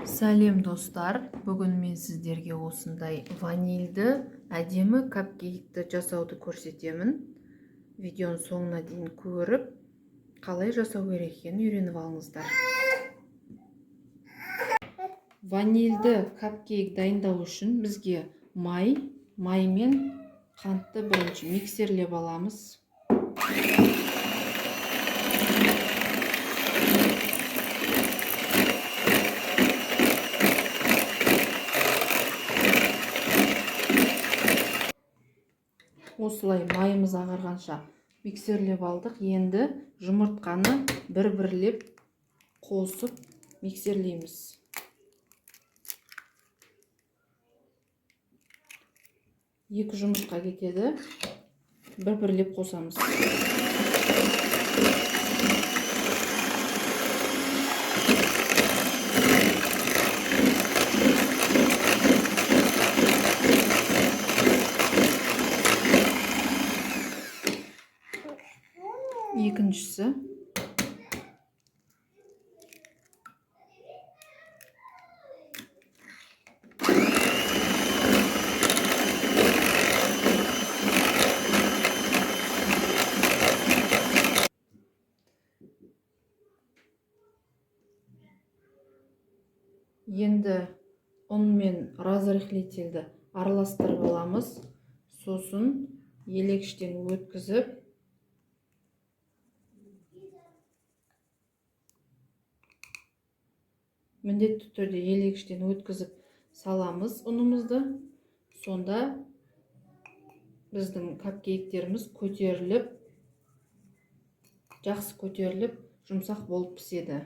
Сәлем достар, бүгін мен сіздерге осындай ванильді әдемі капкейкті жасауды көрсетемін. Видеоның соңына дейін көріп, қалай жасау керек екенін үйреніп алыңыздар. Ванильді капкейк дайындау үшін бізге май мен қантты бірінші миксерлеп аламыз. Осылай майымыз ағарғанша миксерлеп алдық. Енді жұмыртқаны бір-бірлеп қосып миксерлейміз. Екі жұмыртқа кетеді. Бір-бірлеп қосамыз. Екіншісі. Енді ұн мен разрыхлительді араластырып аламыз. Сосын елекіштен өткізіп, міндетті түрде елекіштен өткізіп саламыз ұнымызды. Сонда біздің капкейктеріміз көтеріліп, жақсы көтеріліп, жұмсақ болып піседі.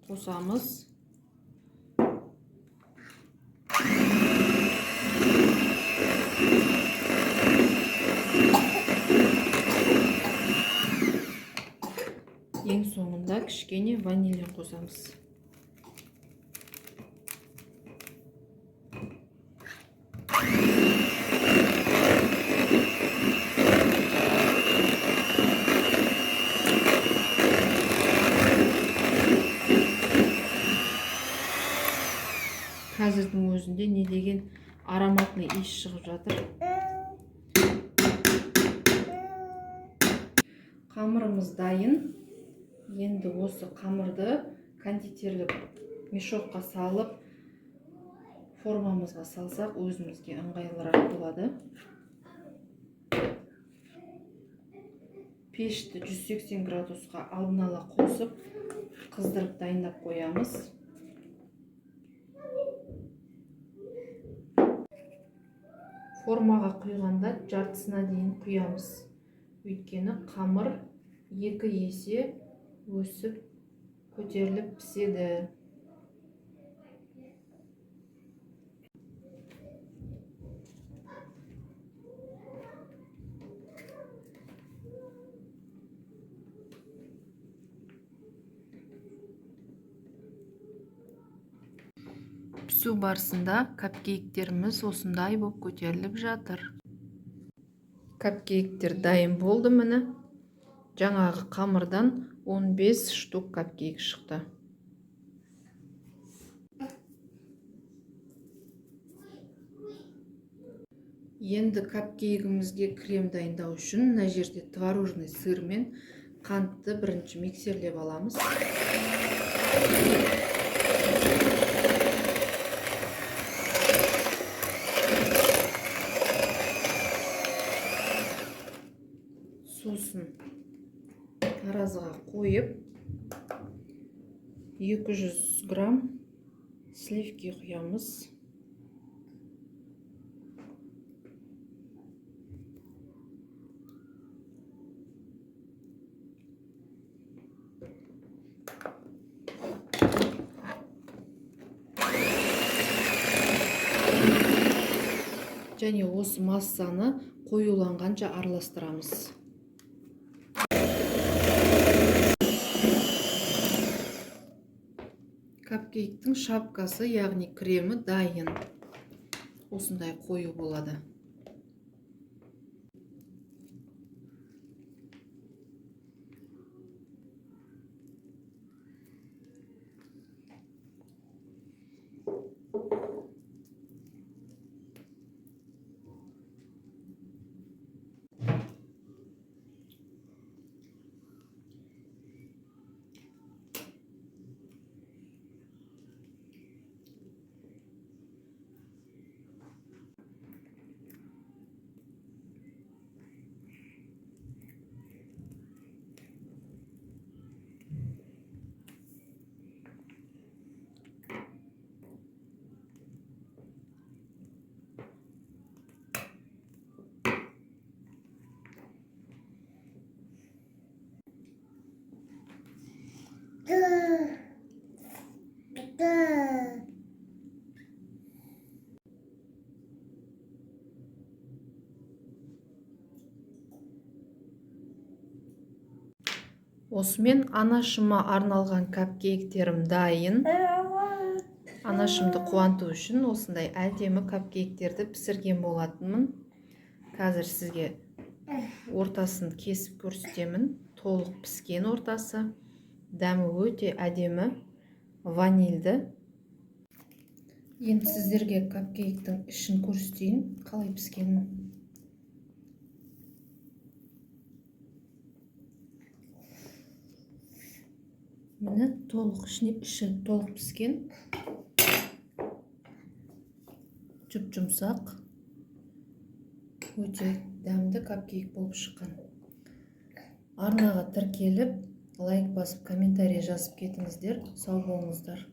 Қосамыз. Ең соңында кішкене ванилин қосамыз. Қазірдің өзінде не деген ароматный иіс шығып жатыр. Қамырымыз дайын. Енді осы қамырды кондитерлік мешокқа салып, формамызға салсақ, өзімізге ыңғайлырақ болады. Пешті 180 градусқа алдын ала қосып, қыздырып дайындап қоямыз. Формаға құйғанда жартысына дейін құямыз. Өйткені қамыр 2 есе өсіп, көтеріліп піседі. Пісу барысында капкейктеріміз осындай болып көтеріліп жатыр. Капкейктер дайын болды міне. Жаңағы қамырдан 15 штук капкейк шықты. Енді капкейгімізге крем дайындау үшін мына жерде творожный сыр мен қантты бірінші миксерлеп аламыз. Сосын таразыға қойып 200 грамм сливки құямыз. Және осы массаны қоюланғанша араластырамыз. Капкейктің шапкасы, яғни кремі дайын. Осындай қою болады. Осымен анашыма арналған капкейктерім дайын. Анашымды қуанту үшін осындай әдемі капкейктерді пісірген болатынмын. Қазір сізге ортасын кесіп көрсетемін. Толық піскен ортасы. Дәмі өте әдемі, ванильді. Енді сіздерге капкейктің ішін көрсетейін, қалай піскенін. Міне толық іші толық піскен. Жұп-жұмсақ, өте дәмді капкейк болып шыққан. Арнаға тіркеліп, лайк басып, комментарий жазып кетіңіздер. Сау болыңыздар.